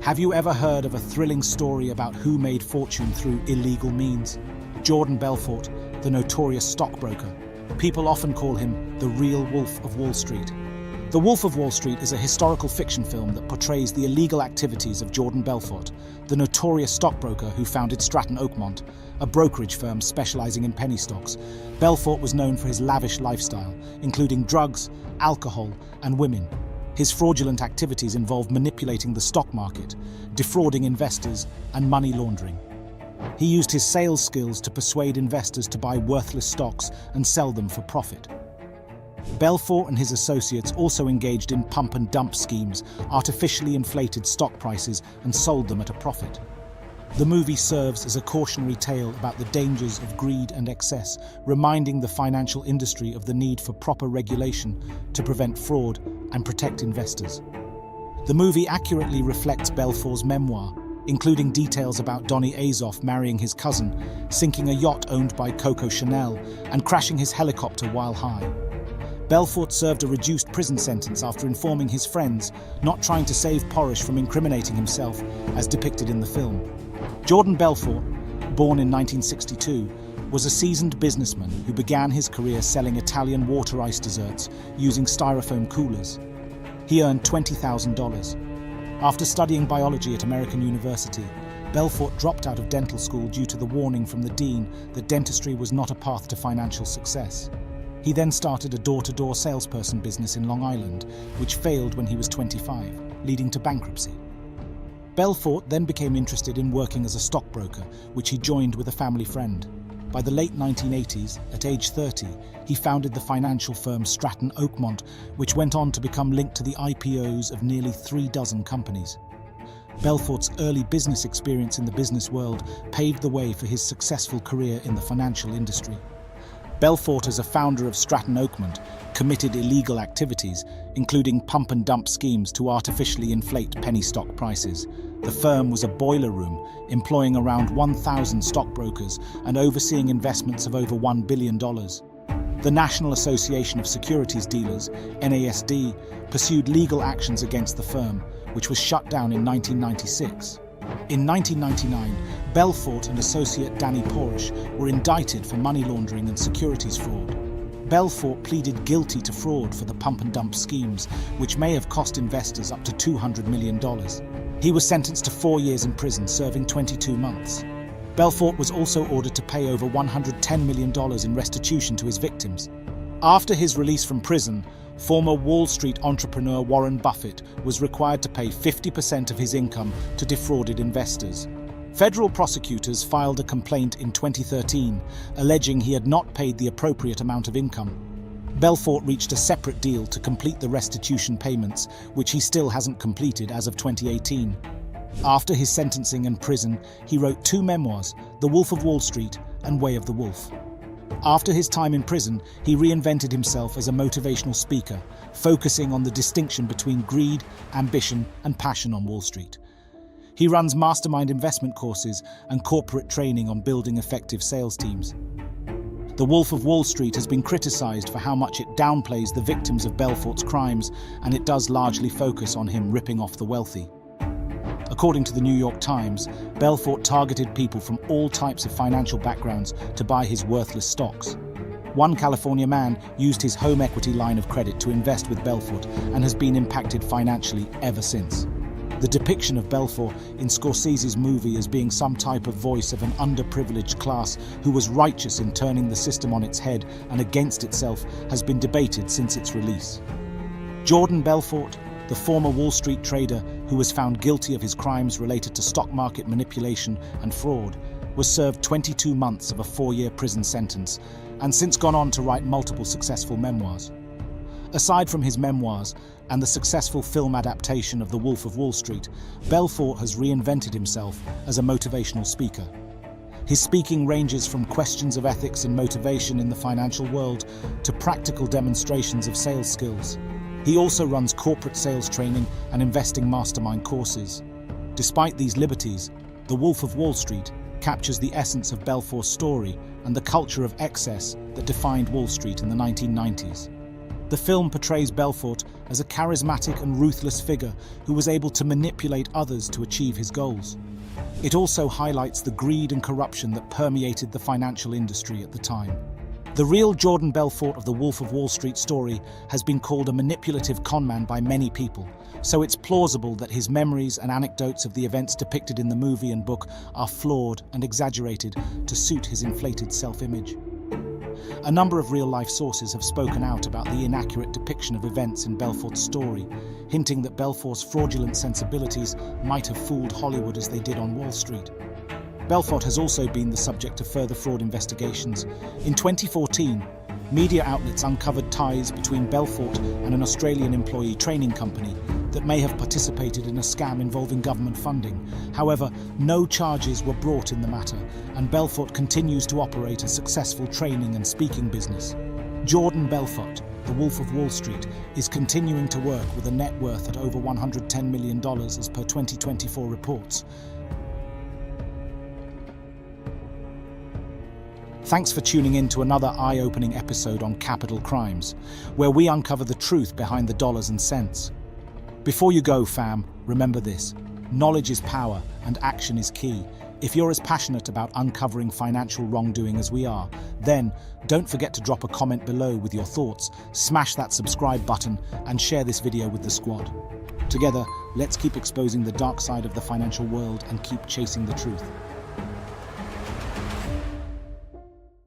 Have you ever heard of a thrilling story about who made fortune through illegal means? Jordan Belfort, the notorious stockbroker. People often call him the real Wolf of Wall Street. The Wolf of Wall Street is a historical fiction film that portrays the illegal activities of Jordan Belfort, the notorious stockbroker who founded Stratton Oakmont, a brokerage firm specializing in penny stocks. Belfort was known for his lavish lifestyle, including drugs, alcohol, and women. His fraudulent activities involved manipulating the stock market, defrauding investors, and money laundering. He used his sales skills to persuade investors to buy worthless stocks and sell them for profit. Belfort and his associates also engaged in pump and dump schemes, artificially inflated stock prices, and sold them at a profit. The movie serves as a cautionary tale about the dangers of greed and excess, reminding the financial industry of the need for proper regulation to prevent fraud and protect investors. The movie accurately reflects Belfort's memoir, including details about Donny Azoff marrying his cousin, sinking a yacht owned by Coco Chanel, and crashing his helicopter while high. Belfort served a reduced prison sentence after informing his friends, not trying to save Porrish from incriminating himself, as depicted in the film. Jordan Belfort, born in 1962, was a seasoned businessman who began his career selling Italian water ice desserts using styrofoam coolers. He earned $20,000. After studying biology at American University, Belfort dropped out of dental school due to the warning from the dean that dentistry was not a path to financial success. He then started a door-to-door salesperson business in Long Island, which failed when he was 25, leading to bankruptcy. Belfort then became interested in working as a stockbroker, which he joined with a family friend. By the late 1980s, at age 30, he founded the financial firm Stratton Oakmont, which went on to become linked to the IPOs of nearly 36 companies. Belfort's early business experience in the business world paved the way for his successful career in the financial industry. Belfort, as a founder of Stratton Oakmont, committed illegal activities, including pump and dump schemes to artificially inflate penny stock prices. The firm was a boiler room, employing around 1,000 stockbrokers and overseeing investments of over $1 billion. The National Association of Securities Dealers, NASD, pursued legal actions against the firm, which was shut down in 1996. In 1999, Belfort and associate Danny Porrish were indicted for money laundering and securities fraud. Belfort pleaded guilty to fraud for the pump and dump schemes, which may have cost investors up to $200 million. He was sentenced to 4 years in prison, serving 22 months. Belfort was also ordered to pay over $110 million in restitution to his victims. After his release from prison, former Wall Street entrepreneur Warren Buffett was required to pay 50% of his income to defrauded investors. Federal prosecutors filed a complaint in 2013, alleging he had not paid the appropriate amount of income. Belfort reached a separate deal to complete the restitution payments, which he still hasn't completed as of 2018. After his sentencing and prison, he wrote 2 memoirs, The Wolf of Wall Street and Way of the Wolf. After his time in prison, he reinvented himself as a motivational speaker, focusing on the distinction between greed, ambition, and passion on Wall Street. He runs mastermind investment courses and corporate training on building effective sales teams. The Wolf of Wall Street has been criticized for how much it downplays the victims of Belfort's crimes, and it does largely focus on him ripping off the wealthy. According to the New York Times, Belfort targeted people from all types of financial backgrounds to buy his worthless stocks. One California man used his home equity line of credit to invest with Belfort and has been impacted financially ever since. The depiction of Belfort in Scorsese's movie as being some type of voice of an underprivileged class who was righteous in turning the system on its head and against itself has been debated since its release. Jordan Belfort, the former Wall Street trader who was found guilty of his crimes related to stock market manipulation and fraud, was served 22 months of a 4-year prison sentence and since gone on to write multiple successful memoirs. Aside from his memoirs and the successful film adaptation of The Wolf of Wall Street, Belfort has reinvented himself as a motivational speaker. His speaking ranges from questions of ethics and motivation in the financial world to practical demonstrations of sales skills. He also runs corporate sales training and investing mastermind courses. Despite these liberties, The Wolf of Wall Street captures the essence of Belfort's story and the culture of excess that defined Wall Street in the 1990s. The film portrays Belfort as a charismatic and ruthless figure who was able to manipulate others to achieve his goals. It also highlights the greed and corruption that permeated the financial industry at the time. The real Jordan Belfort of the Wolf of Wall Street story has been called a manipulative conman by many people, so it's plausible that his memories and anecdotes of the events depicted in the movie and book are flawed and exaggerated to suit his inflated self-image. A number of real-life sources have spoken out about the inaccurate depiction of events in Belfort's story, hinting that Belfort's fraudulent sensibilities might have fooled Hollywood as they did on Wall Street. Belfort has also been the subject of further fraud investigations. In 2014, media outlets uncovered ties between Belfort and an Australian employee training company that may have participated in a scam involving government funding. However, no charges were brought in the matter, and Belfort continues to operate a successful training and speaking business. Jordan Belfort, the Wolf of Wall Street, is continuing to work with a net worth at over $110 million as per 2024 reports. Thanks for tuning in to another eye-opening episode on capital crimes, where we uncover the truth behind the dollars and cents. Before you go, fam, remember this: knowledge is power and action is key. If you're as passionate about uncovering financial wrongdoing as we are, then don't forget to drop a comment below with your thoughts, smash that subscribe button, and share this video with the squad. Together, let's keep exposing the dark side of the financial world and keep chasing the truth.